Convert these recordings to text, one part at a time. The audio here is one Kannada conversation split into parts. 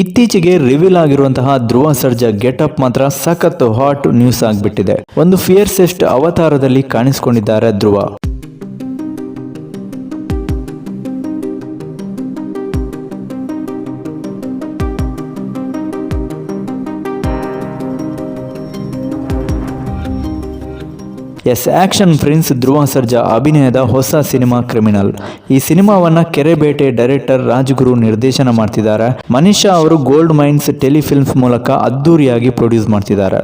ಇತ್ತೀಚೆಗೆ ರಿವೀಲ್ ಆಗಿರುವಂತಹ ಧ್ರುವ ಸರ್ಜಾ ಗೆಟಪ್ ಮಾತ್ರ ಸಖತ್ ಹಾಟ್ ನ್ಯೂಸ್ ಆಗಿಬಿಟ್ಟಿದೆ. ಒಂದು ಫಿಯರ್ಸೆಸ್ಟ್ ಅವತಾರದಲ್ಲಿ ಕಾಣಿಸಿಕೊಂಡಿದ್ದಾರೆ ಧ್ರುವ. ಆಕ್ಷನ್ ಪ್ರಿನ್ಸ್ ಧ್ರುವ ಸರ್ಜಾ ಅಭಿನಯದ ಹೊಸ ಸಿನಿಮಾ ಕ್ರಿಮಿನಲ್. ಈ ಸಿನಿಮಾವನ್ನ ಕೆರೆಬೇಟೆ ಡೈರೆಕ್ಟರ್ ರಾಜ್ಗುರು ನಿರ್ದೇಶನ ಮಾಡ್ತಿದ್ದಾರೆ. ಮನೀಷಾ ಅವರು ಗೋಲ್ಡ್ ಮೈನ್ಸ್ ಟೆಲಿಫಿಲ್ಮ್ಸ್ ಮೂಲಕ ಅದ್ದೂರಿಯಾಗಿ ಪ್ರೊಡ್ಯೂಸ್ ಮಾಡ್ತಿದ್ದಾರೆ.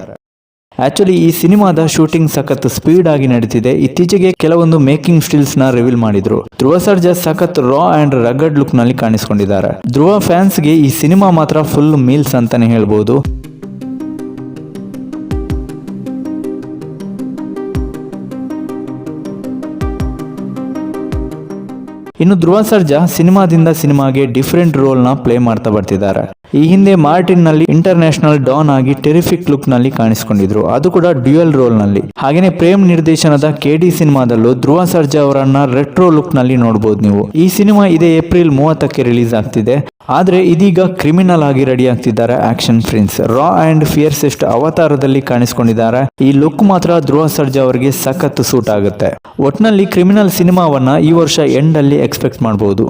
ಆಕ್ಚುಲಿ ಈ ಸಿನಿಮಾದ ಶೂಟಿಂಗ್ ಸಖತ್ ಸ್ಪೀಡ್ ಆಗಿ ನಡೀತಿದೆ. ಇತ್ತೀಚೆಗೆ ಕೆಲವೊಂದು ಮೇಕಿಂಗ್ ಸ್ಟಿಲ್ಸ್ ನ ರಿವೀಲ್ ಮಾಡಿದ್ರು. ಧ್ರುವ ಸರ್ಜಾ ಸಖತ್ ರಾ ಅಂಡ್ ರಗಡ್ ಲುಕ್ ನಲ್ಲಿ ಕಾಣಿಸಿಕೊಂಡಿದ್ದಾರೆ. ಧ್ರುವ ಫ್ಯಾನ್ಸ್ಗೆ ಈ ಸಿನಿಮಾ ಮಾತ್ರ ಫುಲ್ ಮೀಲ್ಸ್ ಅಂತಾನೆ ಹೇಳ್ಬಹುದು. ಇನ್ನು ಧ್ರುವ ಸರ್ಜಾ ಸಿನಿಮಾದಿಂದ ಸಿನಿಮಾಗೆ ಡಿಫರೆಂಟ್ ರೋಲ್ ನ ಪ್ಲೇ ಮಾಡ್ತಾ ಬರ್ತಿದ್ದಾರೆ. ಈ ಹಿಂದೆ ಮಾರ್ಟಿನ್ ನಲ್ಲಿ ಇಂಟರ್ನ್ಯಾಷನಲ್ ಡಾನ್ ಆಗಿ ಟೆರಿಫಿಕ್ ಲುಕ್ ನಲ್ಲಿ ಕಾಣಿಸಿಕೊಂಡಿದ್ರು, ಅದು ಕೂಡ ಡ್ಯುಯಲ್ ರೋಲ್ ನಲ್ಲಿ. ಹಾಗೇನೆ ಪ್ರೇಮ್ ನಿರ್ದೇಶನದ ಕೆಡಿ ಸಿನಿಮಾದಲ್ಲೂ ಧ್ರುವ ಸರ್ಜಾ ಅವರನ್ನ ರೆಟ್ರೋ ಲುಕ್ ನಲ್ಲಿ ನೋಡಬಹುದು ನೀವು. ಈ ಸಿನಿಮಾ ಇದೇ ಏಪ್ರಿಲ್ 30ಕ್ಕೆ ರಿಲೀಸ್ ಆಗ್ತಿದೆ. ಆದ್ರೆ ಇದೀಗ ಕ್ರಿಮಿನಲ್ ಆಗಿ ರೆಡಿ ಆಗ್ತಿದ್ದಾರೆ ಆಕ್ಷನ್ ಪ್ರಿನ್ಸ್. ರಾ ಅಂಡ್ ಫಿಯರ್ಸೆಸ್ಟ್ ಅವತಾರದಲ್ಲಿ ಕಾಣಿಸಿಕೊಂಡಿದ್ದಾರೆ. ಈ ಲುಕ್ ಮಾತ್ರ ಧ್ರುವ ಸರ್ಜಾ ಅವರಿಗೆ ಸಖತ್ ಸೂಟ್ ಆಗುತ್ತೆ. ಒಟ್ನಲ್ಲಿ ಕ್ರಿಮಿನಲ್ ಸಿನಿಮಾವನ್ನ ಈ ವರ್ಷ ಎಂಡ್ ಅಲ್ಲಿ ಎಕ್ಸ್ಪೆಕ್ಟ್ ಮಾಡಬಹುದು.